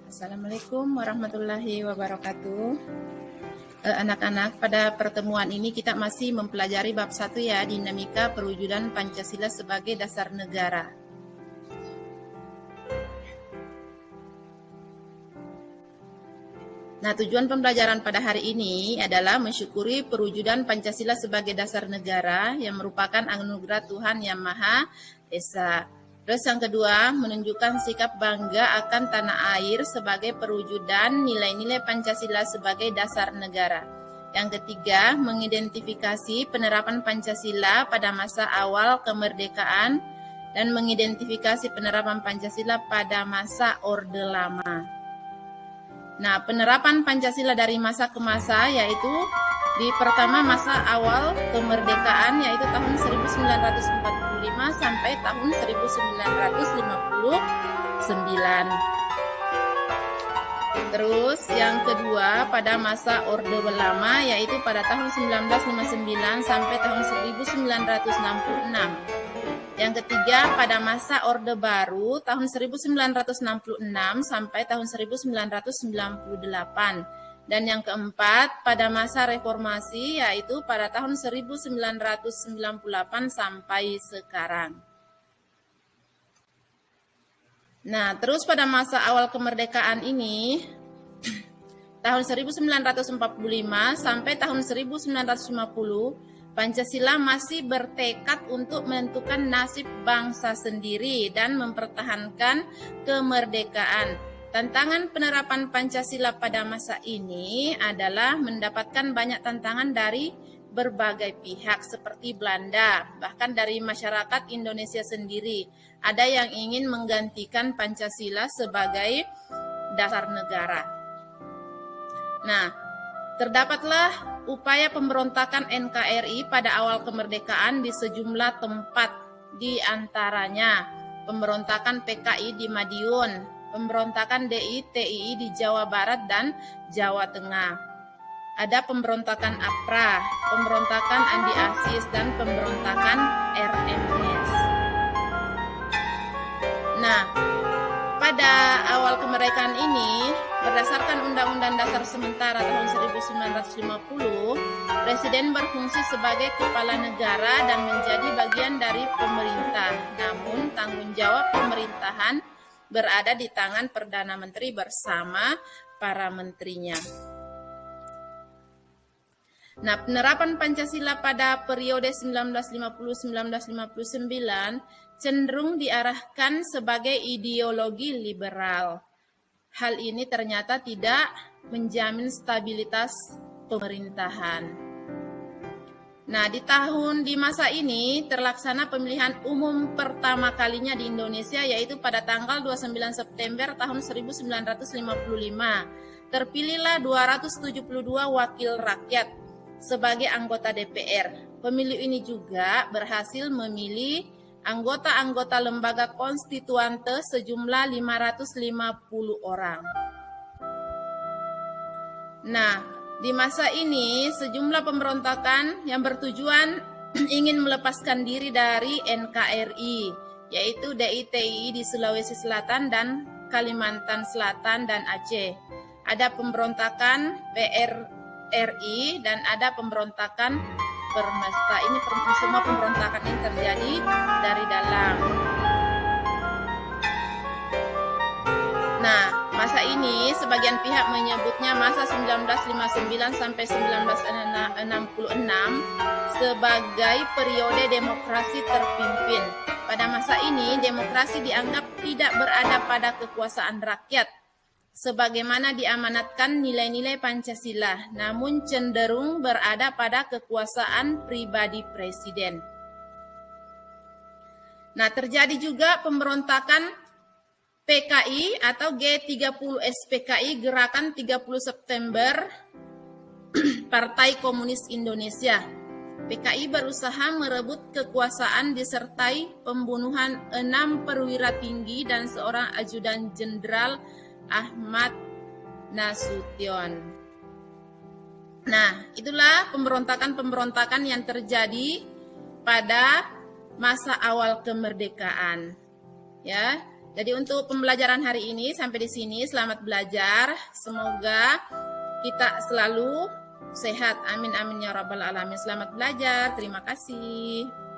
Assalamualaikum warahmatullahi wabarakatuh. Anak-anak, pada pertemuan ini kita masih mempelajari bab 1 ya, dinamika perwujudan Pancasila sebagai dasar negara. Nah, tujuan pembelajaran pada hari ini adalah mensyukuri perwujudan Pancasila sebagai dasar negara yang merupakan anugerah Tuhan Yang Maha Esa. Terus yang kedua, menunjukkan sikap bangga akan tanah air sebagai perwujudan nilai-nilai Pancasila sebagai dasar negara. Yang ketiga, mengidentifikasi penerapan Pancasila pada masa awal kemerdekaan dan mengidentifikasi penerapan Pancasila pada masa Orde Lama. Nah, penerapan Pancasila dari masa ke masa yaitu di pertama masa awal kemerdekaan yaitu tahun 1945 sampai tahun 1959. Terus yang kedua pada masa Orde Lama yaitu pada tahun 1959 sampai tahun 1966. Yang ketiga pada masa Orde Baru tahun 1966 sampai tahun 1998. Dan yang keempat pada masa reformasi yaitu pada tahun 1998 sampai sekarang. Nah, terus pada masa awal kemerdekaan ini tahun 1945 sampai tahun 1950 Pancasila masih bertekad untuk menentukan nasib bangsa sendiri dan mempertahankan kemerdekaan. Tantangan penerapan Pancasila pada masa ini adalah mendapatkan banyak tantangan dari berbagai pihak seperti Belanda, bahkan dari masyarakat Indonesia sendiri. Ada yang ingin menggantikan Pancasila sebagai dasar negara. Nah, terdapatlah upaya pemberontakan NKRI pada awal kemerdekaan di sejumlah tempat, di antaranya pemberontakan PKI di Madiun, pemberontakan DI-TII di Jawa Barat dan Jawa Tengah. Ada pemberontakan APRA, pemberontakan Andi Asis, dan pemberontakan RMS. Nah, pada awal kemerdekaan ini, berdasarkan Undang-Undang Dasar Sementara tahun 1950, Presiden berfungsi sebagai kepala negara dan menjadi bagian dari pemerintah. Namun, tanggung jawab pemerintahan berada di tangan Perdana Menteri bersama para menterinya. Nah, penerapan Pancasila pada periode 1950-1959 cenderung diarahkan sebagai ideologi liberal. Hal ini ternyata tidak menjamin stabilitas pemerintahan. Nah, di masa ini terlaksana pemilihan umum pertama kalinya di Indonesia yaitu pada tanggal 29 September tahun 1955. Terpilihlah 272 wakil rakyat sebagai anggota DPR. Pemilu ini juga berhasil memilih anggota-anggota lembaga konstituante sejumlah 550 orang. Nah, di masa ini sejumlah pemberontakan yang bertujuan ingin melepaskan diri dari NKRI, yaitu DI-TII di Sulawesi Selatan dan Kalimantan Selatan dan Aceh. Ada pemberontakan PRRI dan ada pemberontakan Permesta. Ini semua pemberontakan ini terjadi dari dalam. Nah, masa ini sebagian pihak menyebutnya masa 1959 sampai 1966 sebagai periode demokrasi terpimpin. Pada masa ini, demokrasi dianggap tidak berada pada kekuasaan rakyat, sebagaimana diamanatkan nilai-nilai Pancasila, namun cenderung berada pada kekuasaan pribadi presiden. Nah, terjadi juga pemberontakan PKI atau G30S-PKI, Gerakan 30 September Partai Komunis Indonesia. PKI berusaha merebut kekuasaan disertai pembunuhan 6 perwira tinggi dan seorang ajudan jenderal Ahmad Nasution. Nah, itulah pemberontakan-pemberontakan yang terjadi pada masa awal kemerdekaan. Ya, Jadi untuk pembelajaran hari ini sampai di sini. Selamat belajar. Semoga kita selalu sehat. Amin amin ya rabbal alamin. Selamat belajar. Terima kasih.